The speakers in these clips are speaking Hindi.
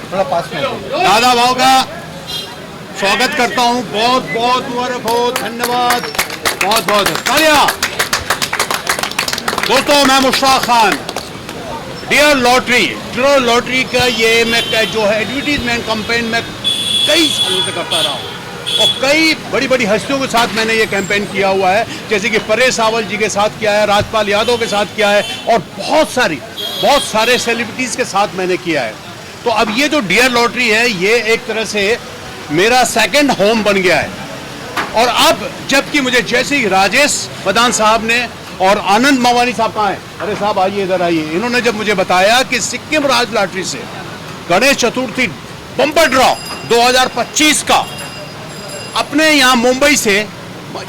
थोड़ा पास में दादा भाव का स्वागत करता हूं। बहुत बहुत मुबारक हो, धन्यवाद, बहुत बहुत तालियां। दोस्तों, मैं मुश्ताक खान, डियर लॉटरी का ये मैं जो है एडवर्टीजमेंट कैंपेन में कई सालों से करता रहा हूँ और कई बड़ी बड़ी हस्तियों के साथ मैंने ये कैंपेन किया हुआ है, जैसे कि परेश रावल जी के साथ किया है, राजपाल यादव के साथ किया है और बहुत सारे सेलिब्रिटीज़ के साथ मैंने किया है। तो अब ये जो डियर लॉटरी है, ये एक तरह से मेरा सेकंड होम बन गया है। और अब जबकि मुझे जैसे ही राजेश मदान साहब ने और आनंद मवानी साहब कहाँ हैं, अरे साहब आइए, इधर आइए, इन्होंने जब मुझे बताया कि सिक्किम राज्य लॉटरी से गणेश चतुर्थी बम्पर ड्रॉ 2025 का अपने यहाँ मुंबई से,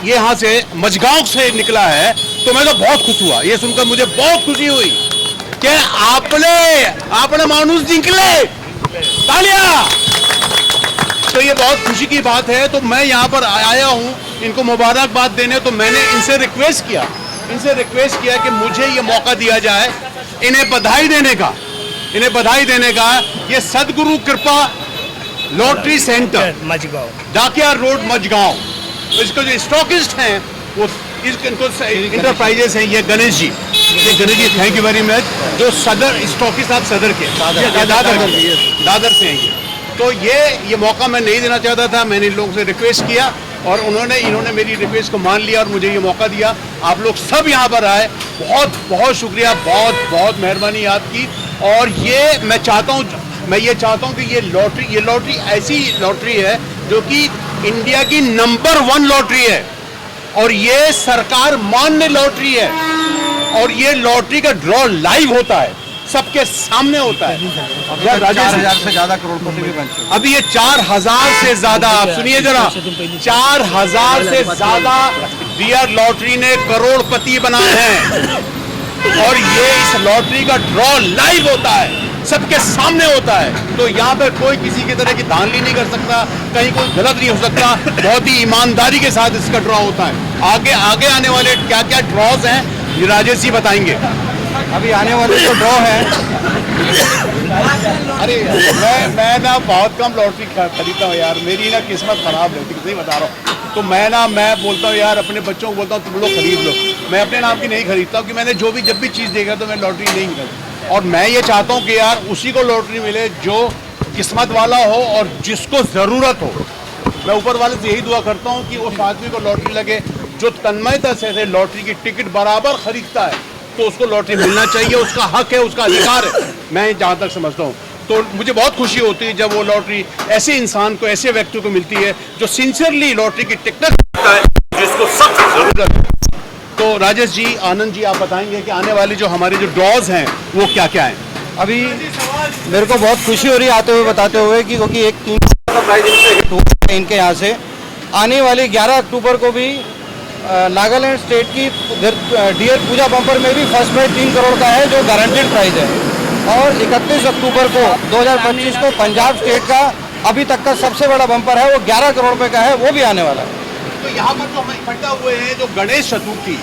ये यहाँ से मजगांव से निकला है, तो मैं तो बहुत खुश हुआ। ये सुनकर मुझे बहुत खुशी हुई कि आपने मानुस जिंकले, तालियां। तो ये बहुत खुशी की बात है। तो मैं यहाँ पर आया हूँ इनको मुबारकबाद देने। तो मैंने इनसे रिक्वेस्ट किया कि मुझे ये मौका दिया जाए इन्हें बधाई देने का। ये सदगुरु कृपा लॉटरी सेंटर मजगांव, डाकिया रोड मजगांव, तो इसको जो स्टॉकिस्ट हैं वो इनको इंटरप्राइजेस हैं। ये Ganesh ji, thank you very much. जो सदर स्टॉकिस्ट आप सदर के दादर से हैं ये। तो ये मौका मैं नहीं देना चाहता था, मैंने इन लोगों से रिक्वेस्ट किया और इन्होंने मेरी रिक्वेस्ट को मान लिया और मुझे ये मौका दिया। आप लोग सब यहाँ पर आए, बहुत बहुत शुक्रिया, बहुत बहुत मेहरबानी आपकी। और मैं ये चाहता हूँ कि ये लॉटरी ऐसी लॉटरी है जो कि इंडिया की नंबर 1 लॉटरी है और ये सरकार मान्य लॉटरी है और ये लॉटरी का ड्रॉ लाइव होता है, सबके सामने होता है। 4,000 से ज्यादा करोड़पति भी बन चुके। अभी ये 4,000 से ज्यादा, आप सुनिए जरा, 4,000 से ज्यादा डियर लॉटरी ने करोड़पति बनाए हैं और ये इस लॉटरी का ड्रॉ लाइव होता है, सबके सामने होता है। तो यहाँ पे कोई किसी की तरह की धांधली नहीं कर सकता, कहीं कोई गलत नहीं हो सकता, बहुत ही ईमानदारी के साथ इसका ड्रॉ होता है। आगे आने वाले क्या क्या ड्रॉज हैं ये राजेश जी बताएंगे। अभी आने वाले जो ड्रॉ है, अरे मैं ना बहुत कम लॉटरी खरीदता हूँ यार, मेरी ना किस्मत खराब रहती है, सही बता रहा हूँ। तो मैं बोलता हूँ यार, अपने बच्चों को बोलता हूँ तुम लोग खरीद लो, मैं अपने नाम की नहीं खरीदता हूँ कि मैंने जब भी चीज़ देखा तो मैं लॉटरी नहीं खरीदी। और मैं ये चाहता हूँ कि यार उसी को लॉटरी मिले जो किस्मत वाला हो और जिसको ज़रूरत हो। मैं ऊपर वाले से यही दुआ करता हूँ कि उस आदमी को लॉटरी लगे जो तन्मयता से लॉटरी की टिकट बराबर खरीदता है, तो उसको लॉटरी मिलना चाहिए, उसका हक है, उसका अधिकार है, मैं जहाँ तक समझता हूँ। तो मुझे बहुत खुशी होती है जब वो लॉटरी ऐसे इंसान को, ऐसे व्यक्ति को मिलती है जो सिंसियरली लॉटरी की टिकट खरीदता है, जिसको सख्त ज़रूरत है। तो राजेश जी, आनंद जी, आप बताएंगे कि आने वाली जो हमारे जो ड्रॉज हैं वो क्या क्या हैं। अभी मेरे को बहुत खुशी हो रही है आते हुए बताते हुए कि क्योंकि एक 3 का प्राइज इनके यहाँ से आने वाली 11 अक्टूबर को भी नागालैंड स्टेट की डियर पूजा बम्पर में भी फर्स्ट प्राइज 3 करोड़ का है जो गारंटेड प्राइज है। और 31 अक्टूबर को 2025 को पंजाब स्टेट का अभी तक का सबसे बड़ा बम्पर है, वो 11 करोड़ रुपए का है, वो भी आने वाला है। तो यहाँ पर जो हम इकट्ठा हुए हैं, जो गणेश चतुर्थी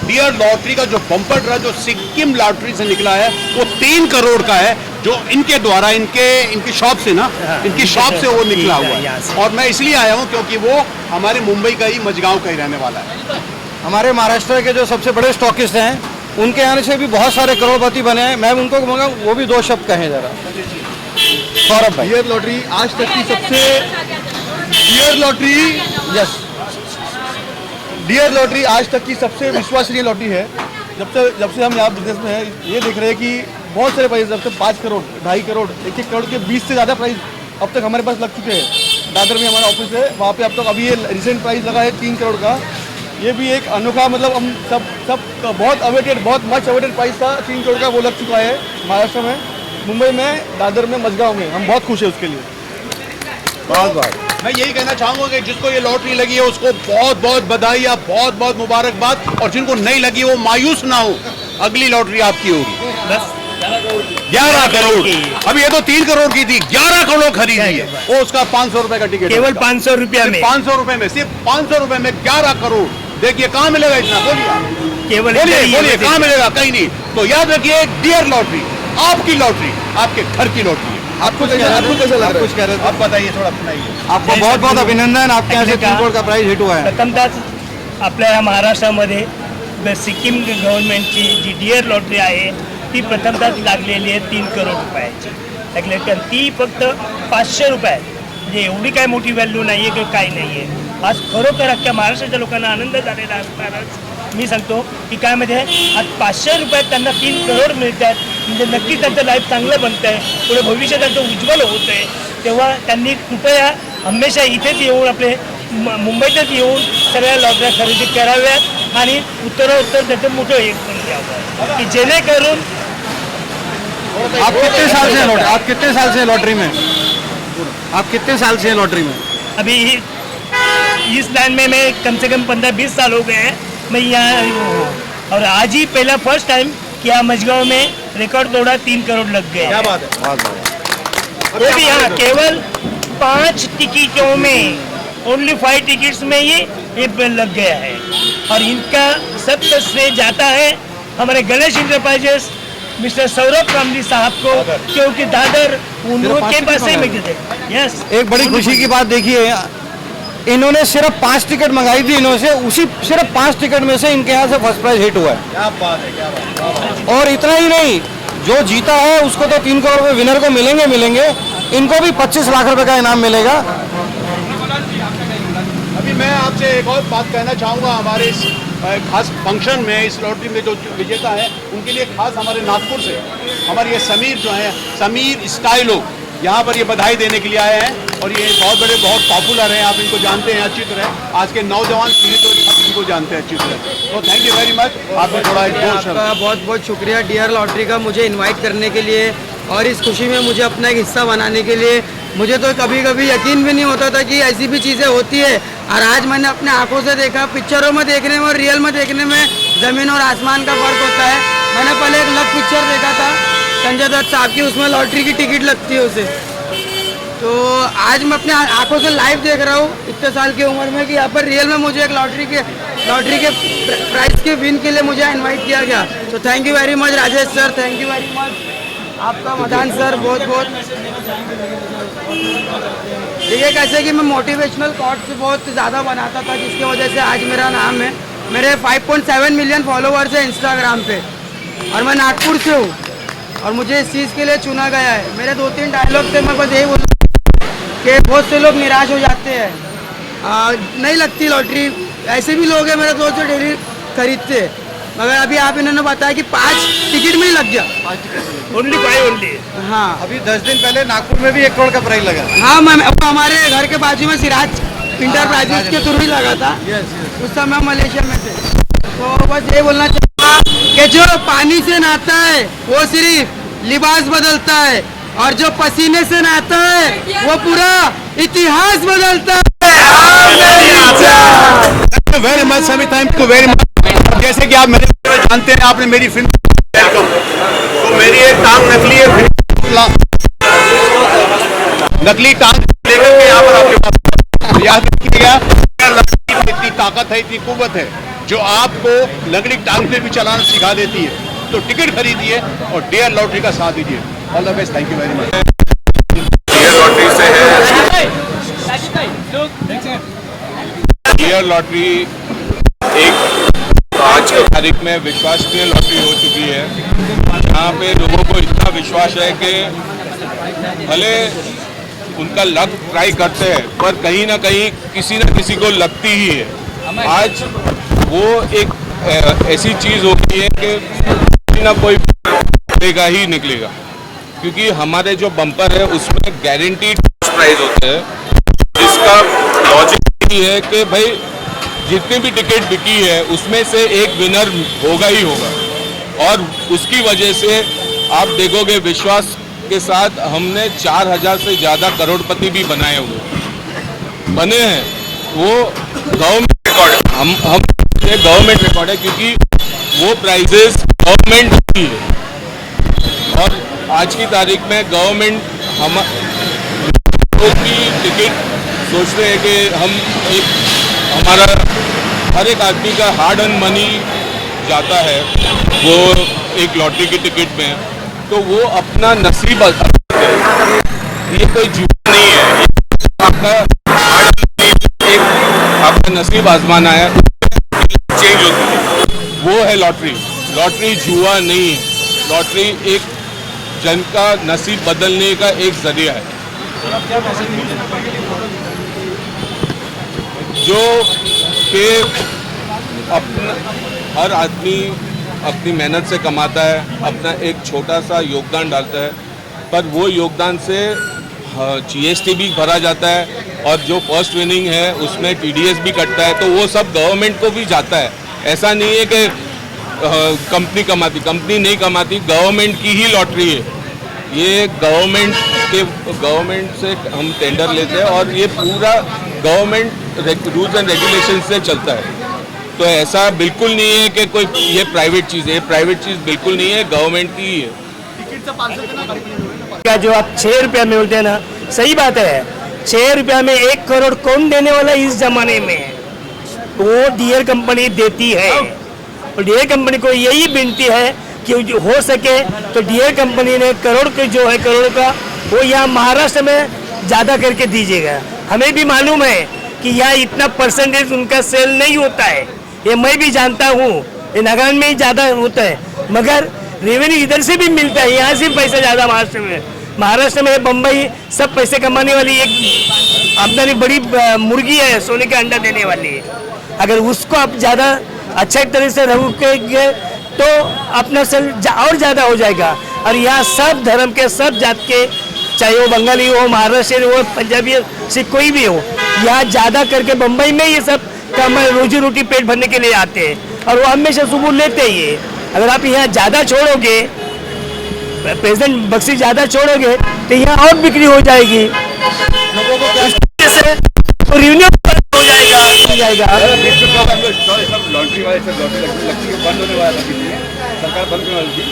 डियर लॉटरी का जो बम्पर ड्रा जो सिक्किम लॉटरी से निकला है वो 3 करोड़ का है, जो इनके द्वारा इनकी शॉप से इनकी शॉप से वो निकला हुआ है। और मैं इसलिए आया हूँ क्योंकि वो हमारे मुंबई का ही, मजगांव का ही रहने वाला है। हमारे महाराष्ट्र के जो सबसे बड़े स्टॉकिस्ट हैं उनके आने से भी बहुत सारे करोड़पति बने हैं। मैं उनको कहूँगा वो भी 2 शब्द कहें जरा। सौरभ भाई, डियर लॉटरी आज तक की सबसे डियर लॉटरी आज तक की सबसे विश्वसनीय लॉटरी है। जब से हम यहाँ बिजनेस में हैं, ये देख रहे हैं कि बहुत सारे प्राइस, जब से 5 करोड़, 2.5 करोड़, 1 करोड़ के 20 से ज़्यादा प्राइस अब तक हमारे पास लग चुके हैं। दादर में हमारा ऑफिस है, वहाँ पे अब तक अभी ये रिसेंट प्राइस लगा है 3 करोड़ का। ये भी एक अनोखा, मतलब हम सब बहुत अवेटेड, बहुत मच अवेटेड प्राइस था, 3 करोड़ का वो लग चुका है महाराष्ट्र में, मुंबई में, दादर में, मजगांव में। हम बहुत खुश हैं उसके लिए। बहुत मैं यही कहना चाहूँगा कि जिसको ये लॉटरी लगी है उसको बहुत बहुत बधाई, बहुत बहुत मुबारकबाद, और जिनको नहीं लगी वो मायूस ना हो, अगली लॉटरी आपकी होगी। बस 11 करोड़, अभी ये तो 3 करोड़ की थी, 11 करोड़ खरीदी है, वो उसका 500 रुपए का टिकट, केवल 500 रुपया में, 500 रुपए में, सिर्फ 500 रुपए में 11 करोड़। देखिए कहाँ मिलेगा इतना, बोलिए बोलिए कहाँ मिलेगा, कहीं नहीं। तो याद रखिए, डियर लॉटरी आपकी लॉटरी, आपके घर की लॉटरी है। आपको कैसा लग रहा है? कुछ कह रहे थे? आप बताइए, थोड़ा सुनाइए। आपको बहुत बहुत अभिनंदन, आपके यहाँ से 3 करोड़ का प्राइस हिट हुआ है. प्रथमतः आपल्या महाराष्ट्रामध्ये सिक्कीम गव्हर्नमेंटची जी डिअर लॉटरी आहे ती प्रथमतः लागलेली आहे 3 करोड रुपयाची. लागले तर ती फक्त 500 रुपये, म्हणजे एवढी काय मोठी व्हॅल्यू नाही आहे किंवा काही नाही आहे. आज खरोखर अख्ख्या महाराष्ट्राच्या लोकांना आनंद झालेला असतानाच मी सांगतो की काय म्हणजे आज 500 रुपयात त्यांना 3 करोड मिळतात, म्हणजे नक्कीच त्यांचं लाईफ चांगलं बनतं आहे, पुढे भविष्य त्यांचं उज्ज्वल होतं आहे. तेव्हा त्यांनी कृपया हमेशा इथेच येऊन आपले मुंबईतच येऊन सगळ्या लॉटऱ्या खरेदी कराव्यात आणि उत्तरोत्तर त्याचं मोठं एक पण द्यावं की जेणेकरून. आप कितने साल से हैं लॉटरी? आप कितने साल से हैं लॉटरी में? आप कितने साल से हैं लॉटरी में? अभी इस लाइन में मैं कम से कम 15-20 साल हो गए हैं मैं यहाँ हूँ. और आज ही पहला फर्स्ट टाइम कि यहाँ मझगांव में रिकॉर्ड तोड़ा 3 करोड़ लग गए. क्या बात है। बहुत बढ़िया. वो भी यहाँ केवल 5 टिकटों में, ओनली 5 टिकट्स में ये लग गया है. और इनका सब श्रेय जाता है हमारे गणेश इंटरप्राइजेस मिस्टर सौरभ कामली साहब को, क्योंकि दादर उनके पास ही मिलते थे. यस, एक बड़ी खुशी की बात देखिए, इन्होंने सिर्फ 5 टिकट मंगाई थी इन्होंने, उसी सिर्फ 5 टिकट में से इनके यहाँ से फर्स्ट प्राइज हिट हुआ है. क्या बात है, क्या बात है। और इतना ही नहीं, जो जीता है उसको तो 3 करोड़ रुपए विनर को मिलेंगे, इनको भी 25 लाख रुपए का इनाम मिलेगा. अभी मैं आपसे एक और बात कहना चाहूँगा, हमारे इस खास फंक्शन में, इस लॉटरी में जो विजेता है उनके लिए खास हमारे नागपुर से हमारे ये समीर जो हैं, समीर स्टाइलो, यहाँ पर ये बधाई देने के लिए आए हैं. और ये बहुत पॉपुलर हैं, आप इनको जानते हैं अच्छी तरह, आज के नौजवान पीढ़ी तो इनको जानते हैं अच्छी तरह. तो थैंक यू वेरी मच. आपने थोड़ा एक दो शब्द. आपका बहुत बहुत शुक्रिया डियर लॉटरी का मुझे इनवाइट करने के लिए और इस खुशी में मुझे अपना एक हिस्सा बनाने के लिए. मुझे तो कभी कभी यकीन भी नहीं होता था कि ऐसी भी चीज़ें होती है, और आज मैंने अपने आंखों से देखा. पिक्चरों में देखने में और रियल में देखने में ज़मीन और आसमान का फ़र्क होता है. मैंने पहले एक लक पिक्चर देखा था संजय दत्त साहब की, उसमें लॉटरी की टिकट लगती है उसे. तो आज मैं अपने आंखों से लाइव देख रहा हूँ इतने साल की उम्र में कि यहाँ पर रियल में मुझे एक लॉटरी के प्राइस के विन के लिए मुझे इनवाइट किया गया. तो thank you very much Rajesh sir, thank you very much आपका मदान सर, बहुत बहुत. देखिए कैसे कि मैं मोटिवेशनल कोट्स बहुत ज़्यादा बनाता था, जिसकी वजह से आज मेरा नाम है. मेरे 5.7 मिलियन फॉलोवर्स हैं इंस्टाग्राम पे, और मैं नागपुर से हूँ और मुझे इस चीज़ के लिए चुना गया है. मेरे 2-3 डायलॉग थे, मैं बस यही बोलूँ कि बहुत से लोग निराश हो जाते हैं, नहीं लगती लॉटरी. ऐसे भी लोग हैं मेरे दोस्त जो डेली खरीदते हैं, मगर अभी आप इन्होंने बताया कि 5 टिकट में ही लग गया. Only 5 only. हाँ अभी 10 दिन पहले नागपुर में भी 1 करोड़ का प्राइज लगा. हाँ, मैं हमारे घर के बाजू में सिराज इंटरप्राइजेस के थ्रू ही लगा था. उस समय हम मलेशिया में थे. तो बस ये बोलना चाहूँगा कि जो पानी से नहाता है वो सिर्फ लिबास बदलता है, और जो पसीने से नहाता है वो पूरा इतिहास बदलता है. वेरी मच समी, थैंक यू वेरी मच. जैसे कि आप मेरे जानते हैं, आपने मेरी फिल्म वेलकम, तो मेरी एक टांग नकली है, नकली टांग लेकर के यहाँ पर आपके पास याद रखिएगा. इतनी ताकत है, इतनी कुव्वत है जो आपको लकड़ी टांग से भी चलाना सिखा देती है. तो टिकट खरीदिए और डियर लॉटरी का साथ दीजिए. All the best, thank you very much. Dear lottery से है. डियर लॉटरी एक आज की तारीख में विश्वसनीय लॉटरी हो चुकी है, जहाँ पे लोगों को इतना विश्वास है कि भले उनका लक ट्राई करते हैं पर कहीं ना कहीं किसी न किसी को लगती ही है. आज वो एक ऐसी चीज़ हो गई है कि कोई ना कोई निकलेगा ही निकलेगा, क्योंकि हमारे जो बम्पर है उसमें गारंटीड प्राइस होते हैं, जिसका लॉजिक ये है कि भाई जितनी भी टिकट बिकी है उसमें से एक विनर होगा ही होगा. और उसकी वजह से आप देखोगे विश्वास के साथ हमने 4000 से ज़्यादा करोड़पति भी बनाए हुए बने हैं. वो गवर्नमेंट रिकॉर्ड, हम गवर्नमेंट रिकॉर्ड है, क्योंकि वो प्राइजेस गवर्नमेंट की है. और आज की तारीख में गवर्नमेंट हम लोग की टिकट सोचते हैं कि हम एक हमारा हर एक आदमी का हार्ड अर्न मनी जाता है वो एक लॉटरी की टिकट में, तो वो अपना नसीब आजमाते हैं. ये कोई जुआ नहीं है, ये आपका एक आपका नसीब आजमाना है, चेंज होती है, वो है लॉटरी। लॉटरी जुआ नहीं है, लॉटरी एक जन का नसीब बदलने का एक जरिया है। जो कि अपना हर आदमी अपनी मेहनत से कमाता है, अपना एक छोटा सा योगदान डालता है, पर वो योगदान से जीएसटी भी भरा जाता है और जो फर्स्ट विनिंग है उसमें टीडीएस भी कटता है, तो वो सब गवर्नमेंट को भी जाता है। ऐसा नहीं है कि कंपनी कमाती, कंपनी नहीं कमाती, गवर्नमेंट की ही लॉटरी है ये। गवर्नमेंट से हम टेंडर लेते हैं और ये पूरा गवर्नमेंट रूल्स एंड रेगुलेशन से चलता है। तो ऐसा बिल्कुल नहीं है कि कोई ये प्राइवेट चीज़ है, ये प्राइवेट चीज़ बिल्कुल नहीं है, गवर्नमेंट की ही है। क्या जो आप 6 रुपया में बोलते हैं ना, सही बात है। 6 रुपया में 1 करोड़ कौन देने वाला है इस जमाने में? वो डीयर कंपनी देती है और डीयर कंपनी को यही विनती है कि जो हो सके तो डीयर कंपनी ने करोड़ के जो है करोड़ का वो यहाँ महाराष्ट्र में ज़्यादा करके दीजिएगा। हमें भी मालूम है कि यहाँ इतना परसेंटेज उनका सेल नहीं होता है, ये मैं भी जानता हूँ, ये नागालैंड में ही ज़्यादा होता है, मगर रेवेन्यू इधर से भी मिलता है, यहाँ से पैसा ज़्यादा महाराष्ट्र में बम्बई सब पैसे कमाने वाली एक आमदनी बड़ी मुर्गी है, सोने का अंडा देने वाली है। अगर उसको आप ज़्यादा अच्छे तरह से रहोगे तो अपना सेल और ज़्यादा हो जाएगा। और यहाँ सब धर्म के, सब जात के, चाहे वो बंगाली हो, महाराष्ट्र हो, पंजाबी हो, सिख कोई भी हो, यहाँ ज़्यादा करके बम्बई में ये सब काम रोजी रोटी पेट भरने के लिए आते हैं और वो हमेशा सुबह लेते ही है। अगर आप यहाँ ज़्यादा छोड़ोगे, प्रेसिडेंट बख्शी ज़्यादा छोड़ोगे तो यहाँ और बिक्री हो जाएगी, लोगों को कैसे तो रेवेन्यू हो जाएगा। लॉटरी वाले सब लॉटरी लगती है, बंद होने वाला था, सरकार बंद करने वाली थी,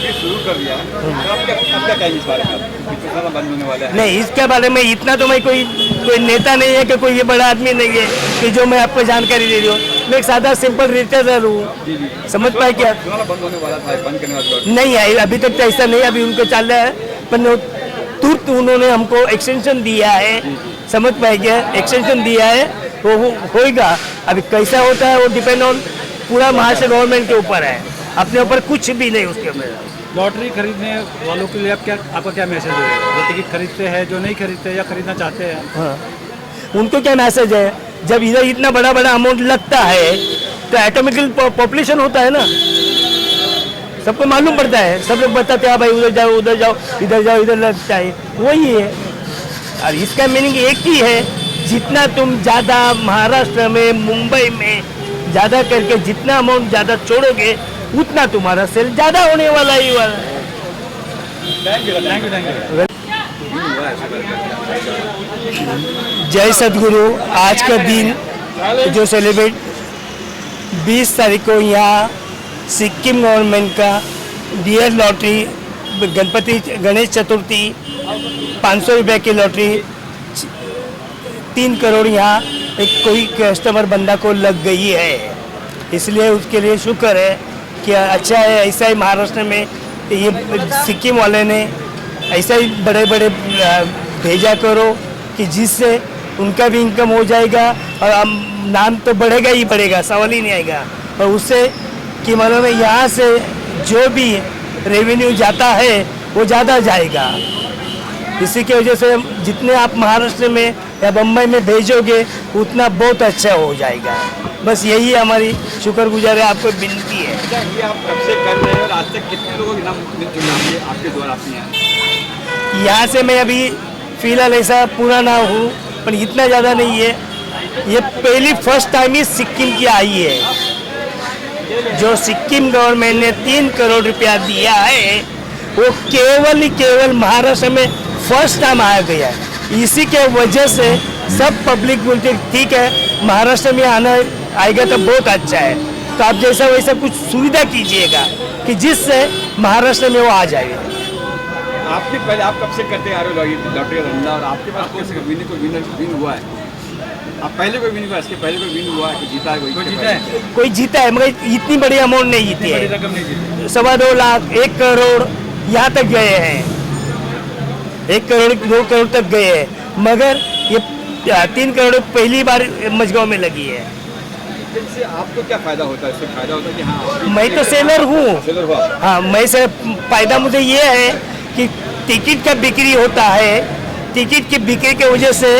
फिर शुरू कर दिया। आप क्या कहेंगे इस बारे में? कितना सारा बंद होने वाला है? नहीं, इसके बारे में इतना तो मैं कोई नेता नहीं है कि कोई ये बड़ा आदमी नहीं है कि जो मैं आपको जानकारी दे रही हूँ। मैं एक सादा सिंपल रिटेलर हूँ, समझ पाए क्या? बंद होने वाला था, बंद करने वाला नहीं है, अभी तक तो ऐसा नहीं, अभी उनको चल रहा है, पर तुरंत उन्होंने हमको एक्सटेंशन दिया है, समझ पाए क्या? एक्सटेंशन दिया है, वो होएगा। अभी कैसा होता है वो डिपेंड ऑन पूरा महाराष्ट्र गवर्नमेंट के ऊपर है, अपने ऊपर कुछ भी नहीं उसके ऊपर। लॉटरी खरीदने वालों के लिए आपका क्या मैसेज है? जो टिकट खरीदते हैं, जो नहीं खरीदते या खरीदना चाहते हैं, हाँ, उनको क्या मैसेज है? जब इधर इतना बड़ा बड़ा अमाउंट लगता है तो ऑटोमेटिकली पॉपुलेशन होता है ना, सबको मालूम पड़ता है, सब लोग बताते हैं भाई उधर जाओ, उधर जाओ, इधर जाओ, इधर लगता है, वही है। और इसका मीनिंग एक ही है, जितना तुम ज़्यादा महाराष्ट्र में, मुंबई में ज़्यादा करके जितना अमाउंट ज़्यादा छोड़ोगे उतना तुम्हारा सेल ज़्यादा होने वाला ही वाला है। जय सदगुरु। आज का दिन जो सेलिब्रेट 20 तारीख को यहाँ सिक्किम गवर्नमेंट का डीयर लॉटरी, गणेश चतुर्थी 500 रुपये की लॉटरी 3 करोड़ यहाँ एक कोई कस्टमर बंदा को लग गई है, इसलिए उसके लिए शुक्र है कि अच्छा है। ऐसा ही महाराष्ट्र में ये सिक्किम वाले ने ऐसा ही बड़े बड़े भेजा करो कि जिससे उनका भी इनकम हो जाएगा और नाम तो बढ़ेगा ही बढ़ेगा, सवाल ही नहीं आएगा। और उससे कि मालूम है यहाँ से जो भी रेवेन्यू जाता है वो ज़्यादा जाएगा। इसी की वजह से जितने आप महाराष्ट्र में या बम्बई में भेजोगे उतना बहुत अच्छा हो जाएगा। बस यही हमारी शुक्रगुजार है, आपको विनती है। ये आप कब से कर रहे हैं और आज तक कितने लोगों के नाम आपके द्वारा आपने यहाँ से मैं अभी फ़िलहाल ऐसा पूरा ना हूँ, पर इतना ज़्यादा नहीं है। ये पहली फर्स्ट टाइम ही सिक्किम की आई है। जो सिक्किम गवर्नमेंट ने 3 करोड़ रुपया दिया है वो केवल महाराष्ट्र में फर्स्ट टाइम आया गया है। इसी के वजह से सब पब्लिक बोलते ठीक है महाराष्ट्र में आना आएगा तो बहुत अच्छा है, तो आप जैसा वैसा कुछ सुविधा कीजिएगा कि जिससे महाराष्ट्र में वो आ जाए। आपके पहले आप कब से करते आ रहे हो लॉटरी का धंधा और आपके पास कौन से विन हुआ है? आप पहले कोई विन हुआ, इसके पहले कोई विन हुआ है कि जीता है? कोई जीता है? कोई जीता है मगर इतनी बड़ी अमाउंट नहीं जीती है। 2.25 लाख 1 करोड़ यहाँ तक गए हैं। 1 करोड़ 2 करोड़ तक गए हैं, मगर ये 3 करोड़ पहली बार मझगांव में लगी है। इससे आपको क्या फायदा होता है? इससे फायदा होता है कि हाँ मैं तो सेलर हूँ। सेलर हुआ। हाँ, मैं से फायदा मुझे ये है कि टिकट का बिक्री होता है, टिकट की बिक्री की वजह से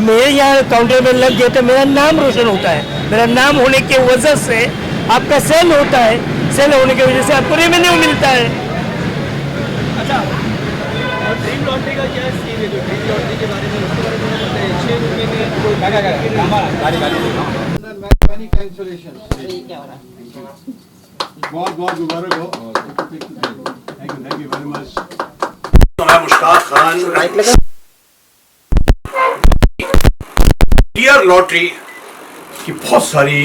मेरे यहाँ काउंटर में लग गया तो मेरा नाम रोशन होता है। मेरा नाम होने की वजह से आपका सेल होता है, सेल होने की वजह से आपको रेवेन्यू मिलता है। अच्छा, और ड्रीम लॉटरी का क्या स्कीम है? जो ड्रीम लॉटरी के बारे में उसके बारे में बताइए। 6 रुपये में कोई बहुत बहुत मुबारक हो। Thank you very much. मैं मुश्ताक खान। डियर लॉटरी की बहुत सारी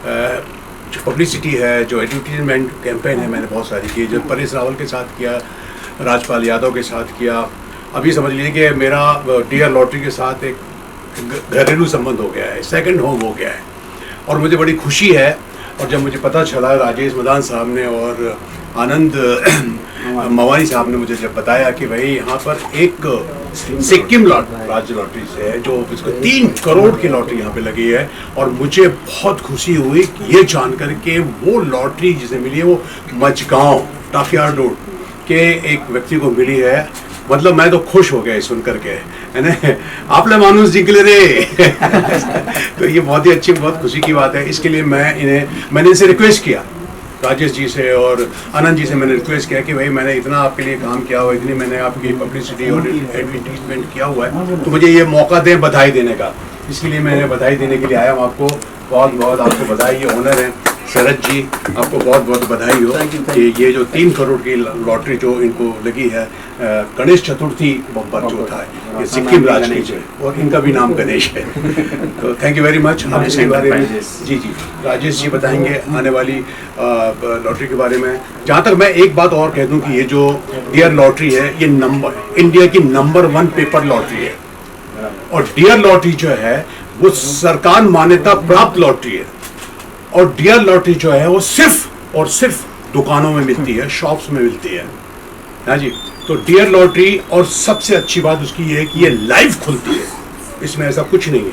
जो पब्लिसिटी है, जो एडवर्टीजमेंट कैंपेन है, मैंने बहुत सारी की। जब परेश रावल के साथ किया, राजपाल यादव के साथ किया, अभी समझ लीजिए कि मेरा डियर लॉटरी के साथ एक घरेलू संबंध हो गया है, सेकंड होम हो गया है और मुझे बड़ी खुशी है। और जब मुझे पता चला, राजेश मदान साहब ने और आनंद मवानी साहब ने मुझे जब बताया कि भाई यहाँ पर एक सिक्किम राज्य लॉटरी से है जो इसको 3 करोड़ की लॉटरी यहाँ पे लगी है, और मुझे बहुत खुशी हुई कि ये जानकर के वो लॉटरी जिसे मिली है वो मझगांव टाफियार रोड के एक व्यक्ति को मिली है। मतलब मैं तो खुश हो गया सुन करके, है ना, आपने मानुस जिंकले रे। तो ये बहुत ही अच्छी, बहुत खुशी की बात है। इसके लिए मैंने इनसे रिक्वेस्ट किया, राजेश जी से और आनंद जी से मैंने रिक्वेस्ट किया कि भाई मैंने इतना आपके लिए काम किया हुआ, इतनी मैंने आपकी पब्लिसिटी और एडवर्टीजमेंट किया हुआ है, तो मुझे ये मौका दें बधाई देने का। इसके लिए मैंने बधाई देने के लिए आया हूँ। आपको बहुत बहुत आपको बधाई, ये ऑनर है। शरद जी, आपको बहुत बहुत बधाई हो कि ये जो 3 करोड़ की लॉटरी जो इनको लगी है, गणेश चतुर्थी बम्पर जो था, ये सिक्किम राज्य से, और इनका भी नाम गणेश है। तो थैंक यू वेरी मच। आप इसके बारे में जी राजेश जी बताएंगे आने वाली लॉटरी के बारे में। जहाँ तक मैं एक बात और कह दूँ कि ये जो डियर लॉटरी है, ये इंडिया की नंबर 1 पेपर लॉटरी है, और डियर लॉटरी जो है वो सरकार मान्यता प्राप्त लॉटरी है। और डियर लॉटरी जो है वो सिर्फ और सिर्फ दुकानों में मिलती है, शॉप्स में मिलती है। हाँ जी, तो डियर लॉटरी, और सबसे अच्छी बात उसकी ये है कि ये लाइव खुलती है, इसमें ऐसा कुछ नहीं है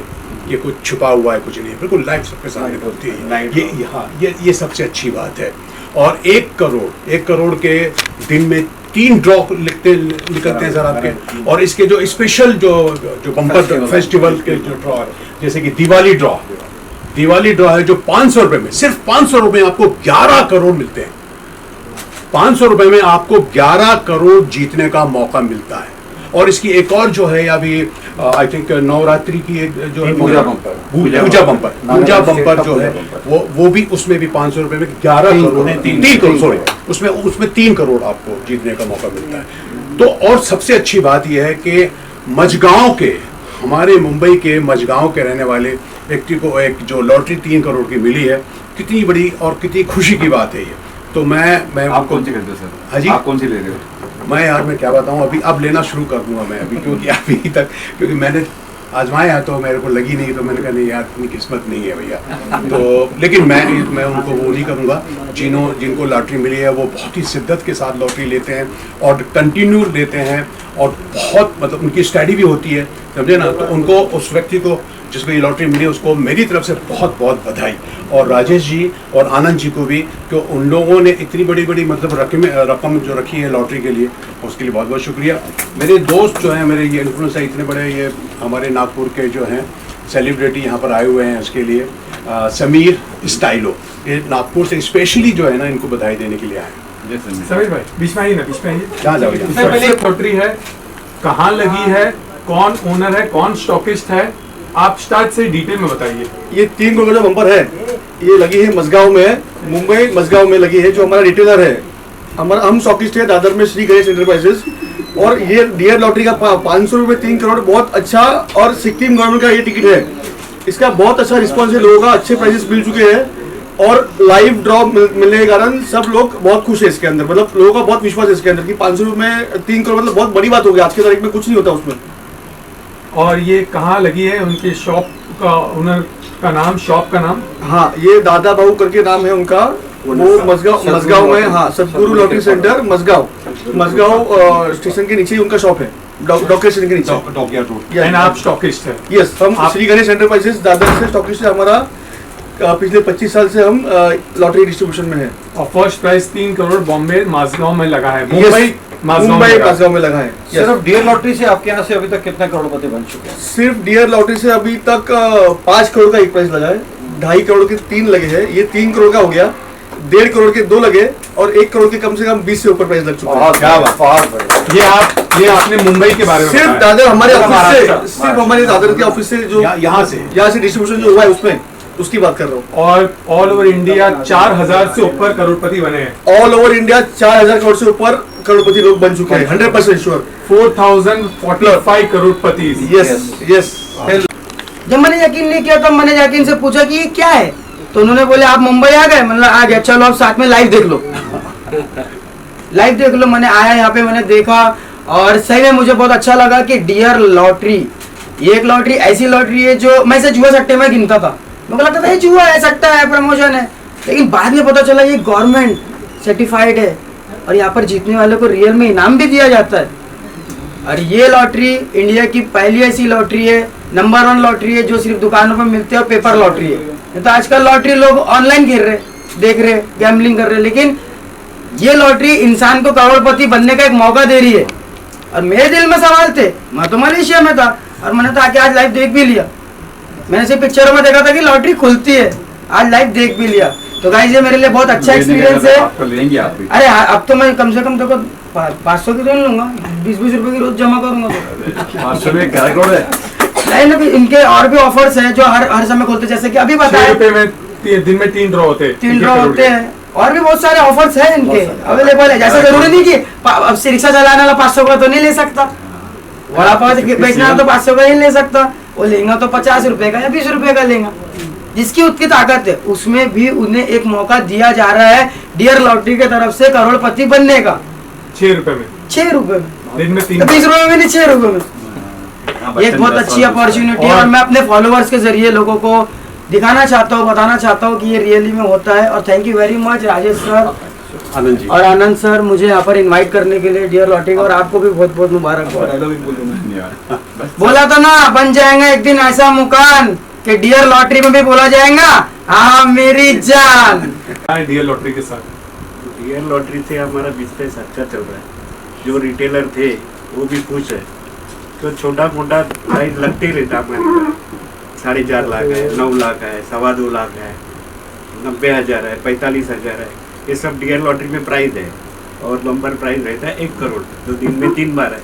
कि कुछ छुपा हुआ है, कुछ नहीं है, बिल्कुल लाइव सबके सामने खुलती है। ये सबसे अच्छी बात है। और 1 करोड़ के दिन में 3 ड्रॉ निकलते हैं सर आपके। और इसके जो स्पेशल जो बम्पर फेस्टिवल के जो ड्रॉ है, जैसे कि दिवाली ड्रॉ है, जो 500 रुपए में, सिर्फ 500 रुपए में आपको 11 करोड़ मिलते हैं। 500 रुपए में आपको 11 करोड़ जीतने का मौका मिलता है। और इसकी एक और जो है अभी आई थिंक नवरात्रि की एक जो है पूजा बम्पर जो है वो भी, उसमें भी 500 रुपए में 11 करोड़ 3 करोड़ सॉरी उसमें 3 करोड़ आपको जीतने का मौका मिलता है। तो और सबसे अच्छी बात यह है कि मझगांव के, हमारे मुंबई के मझगांव के रहने वाले व्यक्ति को एक जो लॉटरी 3 करोड़ की मिली है, कितनी बड़ी और कितनी खुशी की बात है ये। तो मैं आप कौन सी करते हो सर? हाँ जी, आप कौन सी ले रहे हो? मैं क्या बताऊं, अब लेना शुरू कर दूंगा मैं अभी, क्योंकि मैंने आजमाया तो मेरे को लगी नहीं, तो मैंने कहा नहीं यार, इतनी किस्मत नहीं है भैया। तो लेकिन मैं उनको वो नहीं करूँगा, जिनको लॉटरी मिली है वो बहुत ही शिद्दत के साथ लॉटरी लेते हैं और कंटिन्यू लेते हैं, और बहुत मतलब उनकी स्टडी भी होती है, समझे ना। तो उनको, उस व्यक्ति को जिसको ये लॉटरी मिली, उसको मेरी तरफ से बहुत बहुत बधाई। और राजेश जी और आनंद जी को भी, कि उन लोगों ने इतनी बड़ी बड़ी मतलब रकम जो रखी है लॉटरी के लिए, उसके लिए बहुत बहुत शुक्रिया। मेरे दोस्त जो हैं, मेरे ये इन्फ्लुएंसर इतने बड़े, ये हमारे नागपुर के जो हैं सेलिब्रिटी यहाँ पर आए हुए हैं इसके लिए, समीर स्टाइलो, ये नागपुर से स्पेशली जो है ना, इनको बधाई देने के लिए आए। समीर भाई, बीच में आइए। जहाँ जाओ, पहले लॉटरी है, कहाँ लगी है, कौन ओनर है, कौन स्टॉकिस्ट है, आप स्टार्ट से डिटेल में बताइए। ये 3 करोड़ का बम्पर है, ये लगी है मझगांव में, मुंबई मझगांव में लगी है। जो हमारा रिटेलर है, हम स्टॉकिस्ट है दादर में, श्री गणेश एंटरप्राइजेस। और ये डियर लॉटरी का 500 रुपये 3 करोड़ बहुत अच्छा, और सिक्किम गवर्नमेंट का ये टिकट है। इसका बहुत अच्छा रिस्पॉन्स है, लोगों का अच्छे प्राइजेस मिल चुके हैं, और लाइव ड्रॉ मिलने के कारण सब लोग बहुत खुश है इसके अंदर। मतलब लोगों का बहुत विश्वास है इसके अंदर कि 500 रुपये में 3 करोड़ मतलब बहुत बड़ी बात हो गई। आज की तारीख में कुछ नहीं होता उसमें। और ये कहाँ लगी है, उनकी शॉप का ओनर का नाम, शॉप का नाम? हाँ, ये दादा बाबू करके नाम है उनका, वो मझगांव में, हाँ, Satguru lottery centre Mazgaon. Mazgaon station के नीचे ही उनका शॉप है, डॉक्टर स्टेशन के नीचे। एंड आप स्टॉकिस्ट है? यस, हम श्री गणेश एंटरप्राइजेस दादर से स्टॉकिस्ट है। हमारा पिछले 25 साल से हम लॉटरी डिस्ट्रीब्यूशन में है। और फर्स्ट प्राइज 3 करोड़ बॉम्बे माझगांव में लगा है, मुंबई माझगांव में लगा है। सिर्फ डियर लॉटरी से आपके यहाँ से अभी तक कितने करोड़पति बन चुके हैं? सिर्फ डियर लॉटरी से अभी तक 5 करोड़ का एक प्राइस लगा है, 2.5 करोड़ के 3 लगे हैं, ये 3 करोड़ का हो गया, 1.5 करोड़ के 2 लगे और 1 करोड़ के कम से कम 20 से ऊपर प्राइस लग चुका है। क्या बात। ये आपने मुंबई के बारे में सिर्फ बताया। दादर हमारे ऑफिस से, सिर्फ हमारे दादर के ऑफिस से जो यहाँ से डिस्ट्रीब्यूशन जो हुआ है उसमें, उसकी बात कर रहा हूँ। और ऑल ओवर इंडिया 4000 से ऊपर करोड़पति बने हैं। ऑल ओवर इंडिया 4000 करोड़ से ऊपर करोड़पति लोग बन चुके हैं, 100% श्योर। 4045 करोड़पति। यस। जब मैंने यकीन नहीं किया तो मैंने यकीन से पूछा कि ये क्या है, तो उन्होंने बोले आप मुंबई आ गए, मतलब आ गया, चलो आप साथ में लाइव देख लो। लाइव देख लो। मैंने आया यहाँ पे, मैंने देखा और सही में मुझे बहुत अच्छा लगा कि डियर लॉटरी, ये एक लॉटरी ऐसी लॉटरी है जो मैं इसे जुआ सट्टे में गिनता था, मुझे लगता था ये जुआ है, सट्टा है, प्रमोशन है, लेकिन बाद में पता चला ये गवर्नमेंट सर्टिफाइड है और यहाँ पर जीतने वाले को रियल में इनाम भी दिया जाता है। और ये लॉटरी इंडिया की पहली ऐसी लॉटरी है, नंबर 1 लॉटरी है जो सिर्फ दुकानों पर मिलती है और पेपर लॉटरी है। नहीं तो आजकल लॉटरी लोग ऑनलाइन खेल रहे, देख रहे, गैम्बलिंग कर रहे, लेकिन ये लॉटरी इंसान को करोड़पति बनने का एक मौका दे रही है। और मेरे दिल में सवाल थे, मैं तो मलेशिया में था और मैंने तो आके आज लाइव देख भी लिया। मैंने सिर्फ पिक्चरों में देखा था कि लॉटरी खुलती है, आज लाइव देख भी लिया। तो गाइस ये मेरे लिए बहुत अच्छा एक्सपीरियंस है। अरे अब तो मैं कम से कम देखो 500 की लोन लूंगा, 20-20 रुपए की रोज जमा करूंगा। नहीं, इनके और भी ऑफर्स हैं जो हर समय खोलते, जैसे कि अभी बताया दिन में 3 ड्रॉ होते हैं। 3 ड्रॉ होते हैं और भी बहुत सारे ऑफर्स हैं इनके अवेलेबल है। जैसे जरूरी नहीं कि अब रिक्शा चलाने वाला 500 का तो नहीं ले सकता, वड़ा पाव बेचना तो 500 का ही ले सकता, वो लेगा तो 50 रुपए का या 20 रुपए का लेगा। जिसकी उसकी ताकत है, उसमें भी उन्हें एक मौका दिया जा रहा है डियर लॉटरी की तरफ से करोड़पति बनने का। 6 रुपए में, 6 रुपए में, दिन में 20 रुपए में नहीं, 6 रुपए में। एक बहुत अच्छी अपॉर्चुनिटी है और मैं अपने फॉलोअर्स के जरिए लोगों को दिखाना चाहता हूँ, बताना चाहता हूँ कि ये रियली में होता है। और thank you very much Rajesh sir और आनंद सर मुझे यहाँ पर इनवाइट करने के लिए डियर लॉटरी का, और आपको भी बहुत बहुत मुबारक। बोला तो ना बन जाएगा एक दिन ऐसा मुकान कि डियर लॉटरी में भी बोला जाएगा हाँ मेरी जान। डियर लॉटरी के साथ, डियर लॉटरी से हमारा बिजनेस अच्छा चल रहा है। जो रिटेलर थे वो भी खुश है, तो छोटा मोटा प्राइस लगते ही रहता हमारे 4.5 लाख है, 9 लाख है, 2.25 लाख है, 90,000 है, 45,000 है, ये सब डियर लॉटरी में प्राइस है। और बम्पर प्राइस रहता है 1 करोड़, जो दिन में 3 बार है।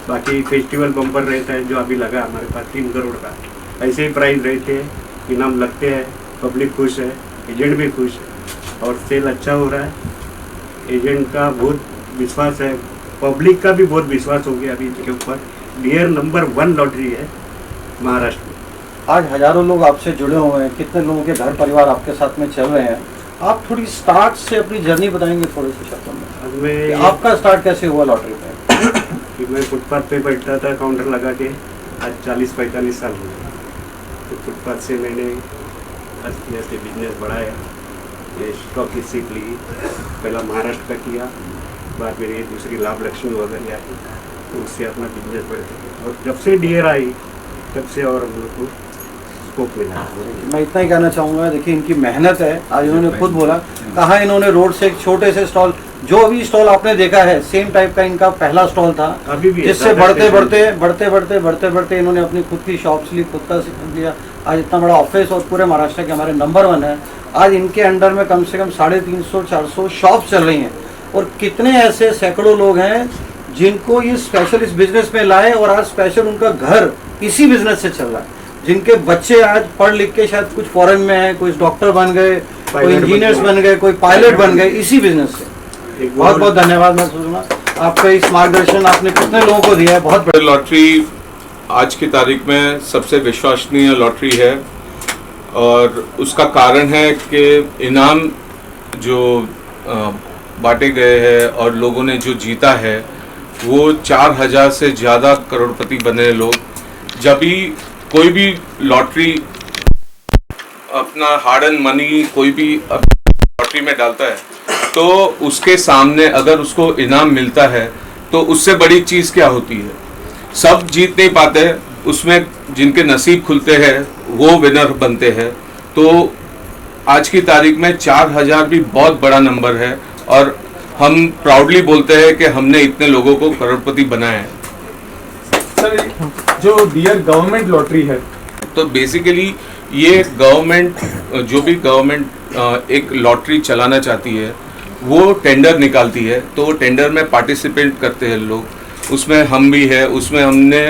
बाकी फेस्टिवल बम्पर रहता है जो अभी लगा हमारे पास 3 करोड़ का। ऐसे ही प्राइस रहते हैं, इनाम लगते हैं, पब्लिक खुश है, एजेंट भी खुश है और सेल अच्छा हो रहा है। एजेंट का बहुत विश्वास है, पब्लिक का भी बहुत विश्वास हो गया अभी इसके ऊपर। डियर नंबर 1 लॉटरी है महाराष्ट्र में। आज हजारों लोग आपसे जुड़े हुए हैं, कितने लोगों के घर परिवार आपके साथ में चल रहे हैं, आप थोड़ी स्टार्ट से अपनी जर्नी बताएंगे थोड़े से शब्दों में? आपका स्टार्ट कैसे हुआ लॉटरी पे? कि मैं फुटपाथ पे बैठता था काउंटर लगा के, आज 40-45 साल हो गए। तो फुटपाथ से मैंने आस्ते आस्ते बिजनेस बढ़ाया, ये स्टॉक की सीट ली, पहला महाराष्ट्र का किया, बाद में ये दूसरी लाभ लक्ष्मी वगैरह आई, तो उससे अपना बिजनेस बढ़ गया। और जब से डियर आई तब से और हम लोग को स्कोप मिला। मैं इतना ही कहना चाहूँगा, देखिए इनकी मेहनत है। आज इन्होंने खुद बोला, कहा इन्होंने रोड से एक छोटे से स्टॉल, जो भी स्टॉल आपने देखा है सेम टाइप का इनका पहला स्टॉल था, अभी भी जिससे बढ़ते बढ़ते इन्होंने अपनी खुद की शॉप्स ली, खुद का लिया। आज इतना बड़ा ऑफिस और पूरे महाराष्ट्र के हमारे नंबर 1 है। आज इनके अंडर में कम से कम 350-400 शॉप चल रही हैं और कितने ऐसे सैकड़ों लोग हैं जिनको ये स्पेशल इस बिजनेस में लाए और आज स्पेशल उनका घर इसी बिजनेस से चल रहा है। जिनके बच्चे आज पढ़ लिख के शायद कुछ फॉरेन में है, कोई डॉक्टर बन गए, कोई इंजीनियर्स बन गए, कोई पायलट बन गए इसी बिजनेस से। बहुत बहुत धन्यवाद मैं सोचूंगा आपका, इस मार्गदर्शन आपने कितने लोगों को दिया है, बहुत बड़ा। लॉटरी आज की तारीख में सबसे विश्वसनीय लॉटरी है और उसका कारण है कि इनाम जो बांटे गए हैं और लोगों ने जो जीता है वो 4000 से ज़्यादा करोड़पति बने लोग। जब भी कोई भी लॉटरी अपना हार्ड एंड मनी कोई भी लॉटरी में डालता है तो उसके सामने अगर उसको इनाम मिलता है तो उससे बड़ी चीज़ क्या होती है। सब जीत नहीं पाते, उसमें जिनके नसीब खुलते हैं वो विनर बनते हैं। तो आज की तारीख में 4000 भी बहुत बड़ा नंबर है और हम प्राउडली बोलते हैं कि हमने इतने लोगों को करोड़पति बनाया है। सर जो डियर गवर्नमेंट लॉटरी है, तो बेसिकली ये गवर्नमेंट, जो भी गवर्नमेंट एक लॉटरी चलाना चाहती है वो टेंडर निकालती है, तो वो टेंडर में पार्टिसिपेट करते हैं लोग, उसमें हम भी है, उसमें हमने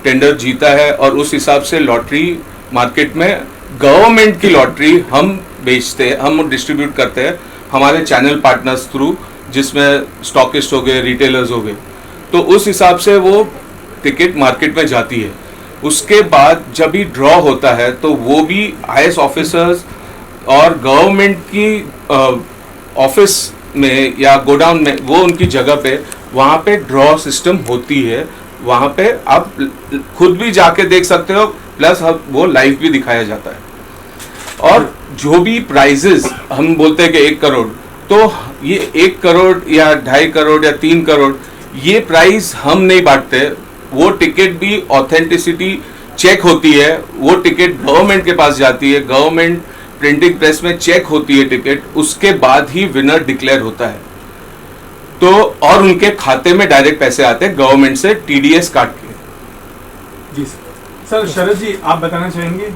टेंडर जीता है और उस हिसाब से लॉटरी मार्केट में गवर्नमेंट की लॉटरी हम बेचते हैं, हम डिस्ट्रीब्यूट करते हैं हमारे चैनल पार्टनर्स थ्रू, जिसमें स्टॉकिस्ट हो गए, रिटेलर्स हो गए। तो उस हिसाब से वो टिकट मार्केट में जाती है। उसके बाद जब भी ड्रॉ होता है तो वो भी IAS ऑफिसर्स और गवर्नमेंट की ऑफिस में या गोडाउन में, वो उनकी जगह पे वहाँ पे ड्रॉ सिस्टम होती है। वहाँ पे आप खुद भी जाके देख सकते हो, प्लस वो लाइव भी दिखाया जाता है। और जो भी प्राइजेस हम बोलते हैं कि 1 करोड़, तो ये 1 करोड़ या 2.5 करोड़ या 3 करोड़ ये प्राइस हम नहीं बांटते। वो टिकट भी ऑथेंटिसिटी चेक होती है, वो टिकट गवर्नमेंट के पास जाती है, गवर्नमेंट प्रिंटिंग प्रेस में चेक होती है टिकट, उसके बाद ही विनर डिक्लेयर होता है। तो और उनके खाते में डायरेक्ट पैसे आते हैं गवर्नमेंट से TDS काट के। जी सर। शरद जी, आप बताना चाहेंगे?